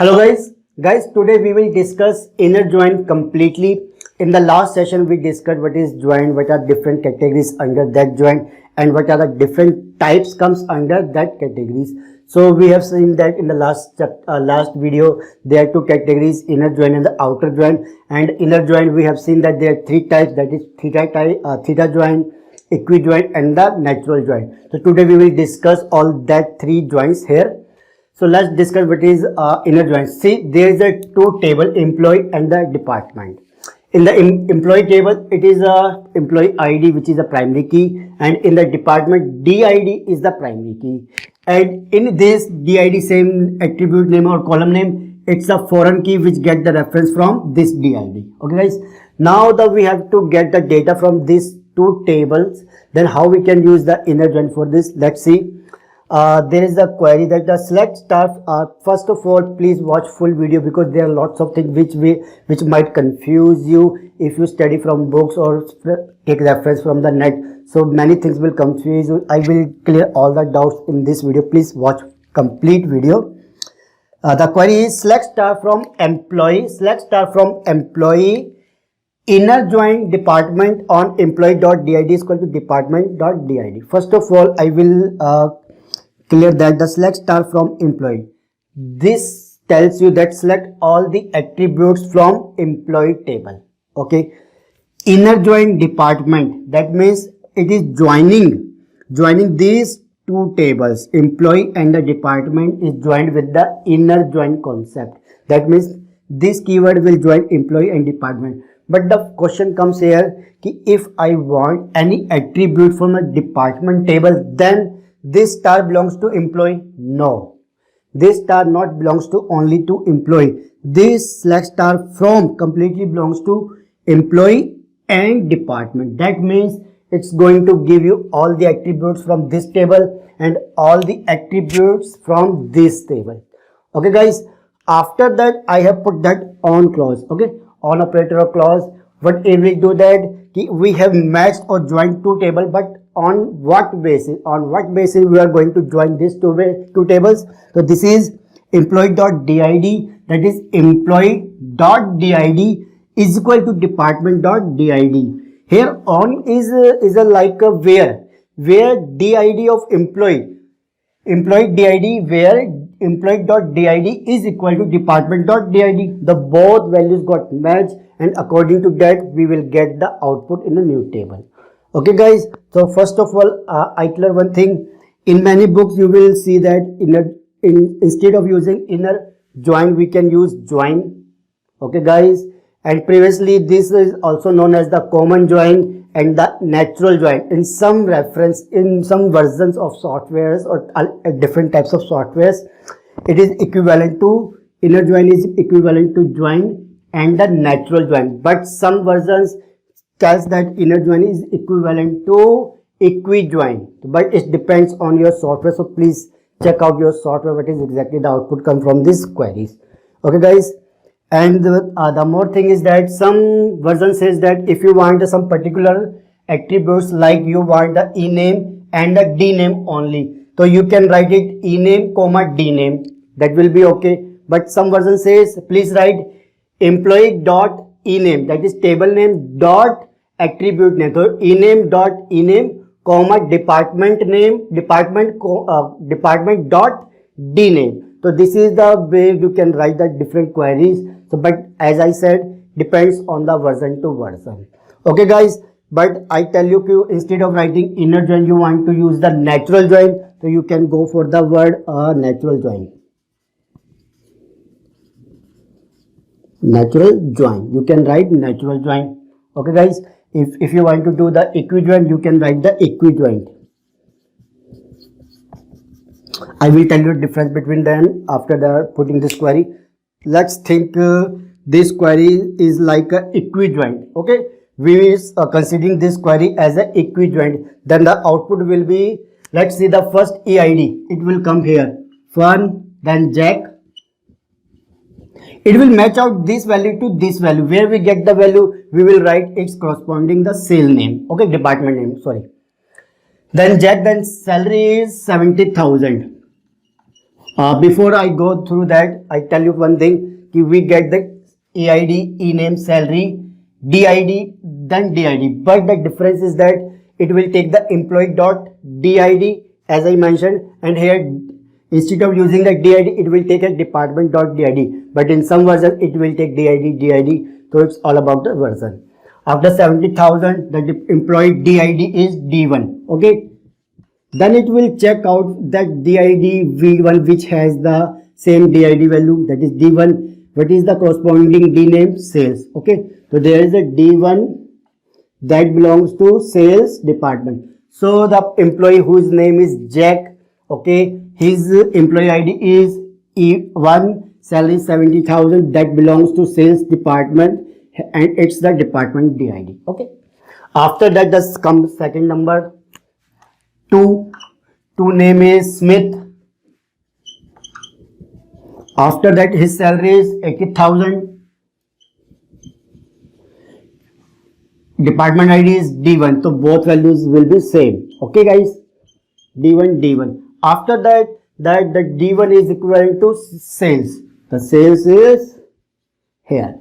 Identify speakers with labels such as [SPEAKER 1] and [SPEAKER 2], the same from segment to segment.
[SPEAKER 1] Hello guys, today we will discuss inner join completely. In the last session we discussed what is join, what are different categories under that join, and what are the different types comes under that categories. So we have seen that in the last video there are two categories, inner join and the outer join. And inner join we have seen that there are three types, that is theta join, equijoin and the natural join. So today we will discuss all that three joins here. So let's discuss what is inner join. See, there is a two table, employee and the department. In the employee table, it is a employee ID, which is a primary key, and in the department, DID is the primary key. And in this DID, same attribute name or column name, it's a foreign key which get the reference from this DID. Okay, guys. Now that we have to get the data from these two tables, then how we can use the inner join for this? Let's see. There is a query that the select star. First of all, please watch full video because there are lots of things which might confuse you if you study from books or take reference from the net. So many things will confuse you. I will clear all the doubts in this video. Please watch complete video. The query is select star from employee. Select star from employee. Inner join department on employee.did is equal to department.did. First of all, I will clear that the select star from employee. This tells you that select all the attributes from employee table. Okay. Inner join department, that means it is joining these two tables, employee and the department is joined with the inner join concept. That means this keyword will join employee and department. But the question comes here, if I want any attribute from a department table, then this star belongs to employee? No. This star not belongs to only to employee. This select star from completely belongs to employee and department. That means it's going to give you all the attributes from this table and all the attributes from this table. Okay guys, after that I have put that on clause. Okay, on operator or clause. What it will do that we have matched or joined two tables, but on what basis? On what basis we are going to join these two tables? So this is employee.did, that is employee.did is equal to department.did. Here on is a like a where did of employee did, where employee.did is equal to department.did. The both values got matched, and according to that we will get the output in a new table. Okay guys, so first of all I clear one thing. In many books you will see that instead of using inner join we can use join. Okay guys, and previously this is also known as the common join and the natural join. In some reference, in some versions of softwares or different types of softwares, it is equivalent to, inner join is equivalent to join and the natural join, but some versions tells that inner join is equivalent to equijoin, but it depends on your software. So please check out your software what is exactly the output come from these queries. Okay guys, and the more thing is that some version says that if you want some particular attributes, like you want the ename and the dname only, so you can write it ename comma dname, that will be okay. But some version says please write employee dot ename, that is table name dot attribute name. So ename dot ename comma department name department dot dname. So this is the way you can write the different queries. So but as I said, depends on the version to version. Okay guys, but I tell you, instead of writing inner join you want to use the natural join, so you can go for the word natural join. Natural join, you can write natural join. Okay guys, if you want to do the equijoin, you can write the equijoin. I will tell you the difference between them after the putting this query. Let's think this query is like a equijoin. Okay, we are considering this query as a equijoin. Then the output will be, let's see the first EID. It will come here, Fun, then Jack. It will match out this value to this value. Where we get the value, we will write its corresponding the sale name. Okay, department name, sorry. Then Jack, then salary is 70,000. Before I go through that, I tell you one thing, we get the EID, e-name, salary, DID, then DID. But the difference is that it will take the employee dot DID as I mentioned, and here instead of using the DID, it will take a department dot DID. But in some version, it will take DID. So it's all about the version. After 70,000, the employee DID is D1. Okay. Then it will check out that DID V1 which has the same DID value, that is D1. What is the corresponding D name? Sales. Okay. So there is a D1 that belongs to sales department. So the employee whose name is Jack, okay, his employee ID is E1, salary 70,000, that belongs to sales department and it's the department DID. Okay. After that, does come second number. Two name is Smith. After that, his salary is 80,000. Department ID is D1. So both values will be same. Okay, guys. D1. After that, the D1 is equivalent to sales. The sales is here.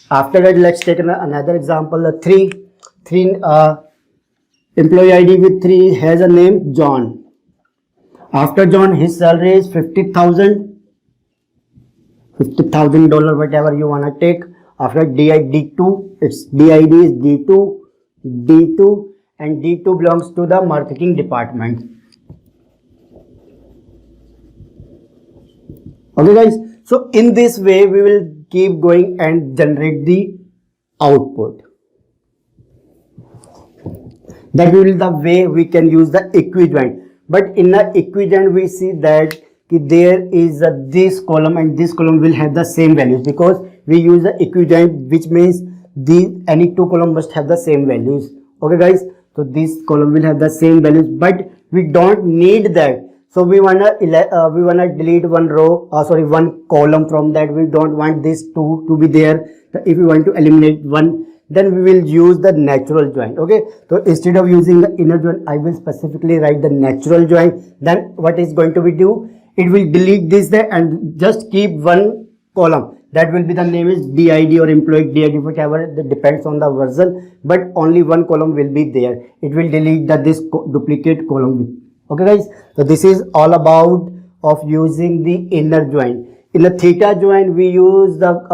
[SPEAKER 1] After that, let's take another example. The three employee ID with 3 has a name John. After John, his salary is $50,000, whatever you wanna take. After D2, its DID is D2, and D2 belongs to the marketing department. Okay, guys. So in this way, we will keep going and generate the output. That will be the way we can use the equijoin. But in the equijoin, we see that there is this column and this column will have the same values because we use the equijoin, which means any two columns must have the same values. Okay, guys. So this column will have the same values, but we don't need that. So we wanna delete one row, one column from that. We don't want this two to be there. If we want to eliminate one, then we will use the natural join. Okay, so instead of using the inner join, I will specifically write the natural join. Then what is going to be do? It will delete this there and just keep one column. That will be the name is DID or employee DID, whatever, that depends on the version, but only one column will be there. It will delete this duplicate column. Okay, guys. So this is all about of using the inner join. In the theta join, we use the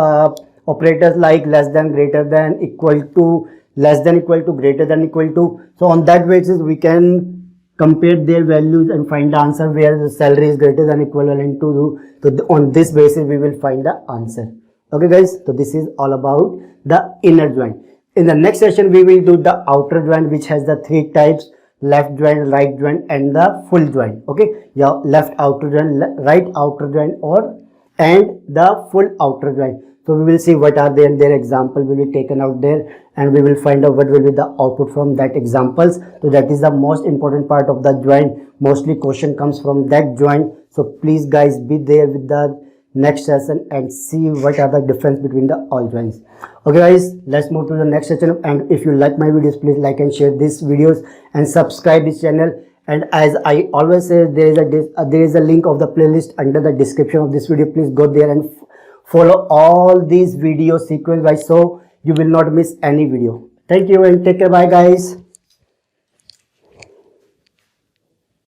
[SPEAKER 1] operators like less than, greater than, equal to, less than, equal to, greater than, equal to. So on that basis, we can compare their values and find the answer where the salary is greater than equivalent to. So on this basis, we will find the answer. Okay, guys. So this is all about the inner join. In the next session, we will do the outer join, which has the 3 types: left join, right join, and the full join. Okay, yeah, left outer join, right outer join, and the full outer join. So we will see what are they, and their example will be taken out there, and we will find out what will be the output from that examples. So that is the most important part of the join. Mostly question comes from that join. So please guys, be there with the next session and see what are the difference between the all joins. Okay guys, let's move to the next session. And if you like my videos, please like and share these videos and subscribe this channel. And as I always say, there is a link of the playlist under the description of this video. Please go there and follow all these video sequence wise, so you will not miss any video. Thank you and take care. Bye guys.